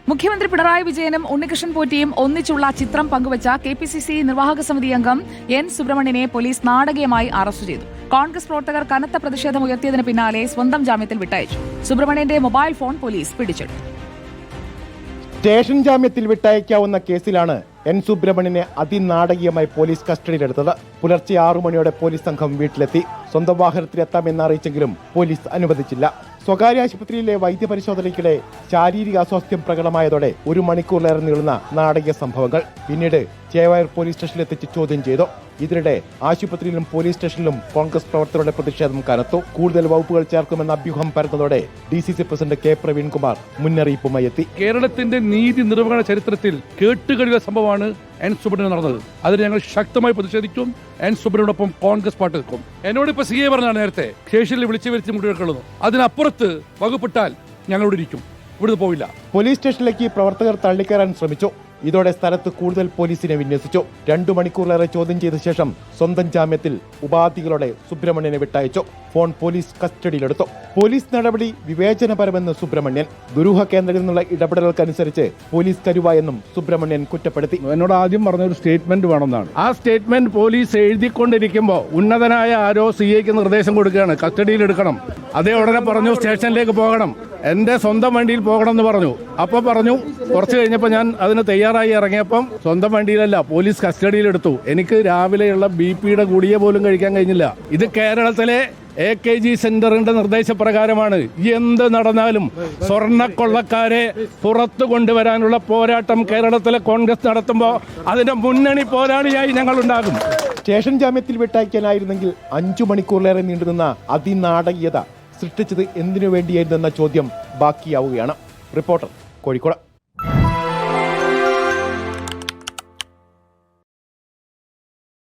മുഖ്യമന്ത്രി പിണറായി വിജയനും ഉണ്ണികൃഷ്ണൻ പോറ്റിയും ഒന്നിച്ചുള്ള ചിത്രം പങ്കുവച്ച കെപിസിസി നിർവാഹക സമിതി അംഗം എൻ സുബ്രഹ്മണ്യനെ പോലീസ് നാടകീയമായി അറസ്റ്റ് ചെയ്തു. കോൺഗ്രസ് പ്രവർത്തകർ കനത്ത പ്രതിഷേധമുയർത്തിയതിന് പിന്നാലെ സ്വന്തം ജാമ്യത്തിൽ വിട്ടയച്ചു. സുബ്രഹ്മണ്യന്റെ മൊബൈൽ ഫോൺ പോലീസ് പിടിച്ചെടുത്തു. സ്റ്റേഷൻ ജാമ്യത്തിൽ വിട്ടയക്കാവുന്ന കേസിലാണ് എൻ സുബ്രഹ്മണ്യനെ അതിനാടകീയമായി പോലീസ് കസ്റ്റഡിയിലെടുത്തത്. പുലർച്ചെ 6 മണിയോടെ പോലീസ് സംഘം വീട്ടിലെത്തി. സ്വന്തം വാഹനത്തിലെത്താമെന്ന് അറിയിച്ചെങ്കിലും പോലീസ് അനുവദിച്ചില്ല. സ്വകാര്യ ആശുപത്രിയിലെ വൈദ്യപരിശോധനയ്ക്കിടെ ശാരീരിക അസ്വാസ്ഥ്യം പ്രകടമായതോടെ 1 മണിക്കൂറിലേറെ നീളുന്ന നാടകീയ സംഭവങ്ങൾ. പിന്നീട് ചേവായൂർ പോലീസ് സ്റ്റേഷനിലെത്തിച്ച് ചോദ്യം ചെയ്തു. ഇതിനിടെ ആശുപത്രിയിലും പോലീസ് സ്റ്റേഷനിലും കോൺഗ്രസ് പ്രവർത്തകരുടെ പ്രതിഷേധം കനത്തു. കൂടുതൽ വകുപ്പുകൾ ചേർക്കുമെന്ന അഭ്യൂഹം പരന്നതോടെ DCC പ്രസിഡന്റ് കെ പ്രവീൺകുമാർ മുന്നറിയിപ്പുമായി എത്തി. കേരളത്തിന്റെ നീതി നിർവഹണ ചരിത്രത്തിൽ കേട്ടുകഴിഞ്ഞ സംഭവമാണ് എൻ സുബ്രഹ്മണ്യൻ നടന്നത്. അതിന് ഞങ്ങൾ ശക്തമായി പ്രതിഷേധിക്കും. എൻ സുബ്രഹ്മണ്യനൊപ്പം കോൺഗ്രസ് പാർട്ടി നിൽക്കും. എന്നോട് ഇപ്പൊ CA പറഞ്ഞാണ് നേരത്തെ സ്റ്റേഷനിൽ വിളിച്ചു വരുത്തി മുടിവെക്കുള്ളൂ. അതിനപ്പുറത്ത് വകുപ്പിട്ടാൽ ഞങ്ങളോട് ഇരിക്കും, ഇവിടുന്ന് പോവില്ല. പോലീസ് സ്റ്റേഷനിലേക്ക് പ്രവർത്തകർ തള്ളിക്കയറാൻ ശ്രമിച്ചു. ഇതോടെ സ്ഥലത്ത് കൂടുതൽ പോലീസിനെ വിന്യസിച്ചു. 2 മണിക്കൂറിലേറെ ചോദ്യം ചെയ്ത ശേഷം സ്വന്തം ജാമ്യത്തിൽ ഉപാധികളോടെ സുബ്രഹ്മണ്യനെ വിട്ടയച്ചു. ഫോൺ പോലീസ് കസ്റ്റഡിയിലെടുത്തു. പോലീസ് നടപടി വിവേചനപരമെന്ന് സുബ്രഹ്മണ്യൻ. ദുരൂഹ കേന്ദ്രങ്ങളിൽ നിന്നുള്ള ഇടപെടലുകൾക്കനുസരിച്ച് പോലീസ് കരുവായെന്നും സുബ്രഹ്മണ്യൻ കുറ്റപ്പെടുത്തി. എന്നോട് ആദ്യം പറഞ്ഞ ഒരു സ്റ്റേറ്റ്മെന്റ് വേണമെന്നാണ്. ആ സ്റ്റേറ്റ്മെന്റ് പോലീസ് എഴുതിക്കൊണ്ടിരിക്കുമ്പോൾ ഉന്നതനായ ആരോ CAക്ക് നിർദ്ദേശം കൊടുക്കുകയാണ്, കസ്റ്റഡിയിൽ എടുക്കണം. അതേ ഉടനെ പറഞ്ഞു സ്റ്റേഷനിലേക്ക് പോകണം, എന്റെ സ്വന്തം വണ്ടിയിൽ പോകണം എന്ന് പറഞ്ഞു. അപ്പൊ പറഞ്ഞു. കുറച്ച് കഴിഞ്ഞപ്പോൾ ഞാൻ അതിന് തയ്യാറായി ഇറങ്ങിയപ്പം സ്വന്തം വണ്ടിയിലല്ല, പോലീസ് കസ്റ്റഡിയിലെടുത്തു. എനിക്ക് രാവിലെയുള്ള BP-യുടെ ഗുളിക പോലും കഴിക്കാൻ കഴിഞ്ഞില്ല. ഇത് കേരളത്തിലെ AKG സെന്ററിന്റെ നിർദ്ദേശപ്രകാരമാണ്. എന്ത് നടന്നാലും സ്വർണ്ണക്കൊള്ളക്കാരെ പുറത്തു കൊണ്ടുവരാനുള്ള പോരാട്ടം കേരളത്തിലെ കോൺഗ്രസ് നടത്തുമ്പോൾ അതിന്റെ മുന്നണി പോരാളിയായി ഞങ്ങൾ ഉണ്ടാകും. സ്റ്റേഷൻ ജാമ്യത്തിൽ വിട്ടയക്കാനായിരുന്നെങ്കിൽ 5 മണിക്കൂറിലേറെ നീണ്ടുനിന്ന അതിനാടകീയത സൃഷ്ടിച്ചത് എന്തിനു വേണ്ടിയായിരുന്നെന്ന ചോദ്യം ബാക്കിയാവുകയാണ്. റിപ്പോർട്ടർ, കോഴിക്കോട്.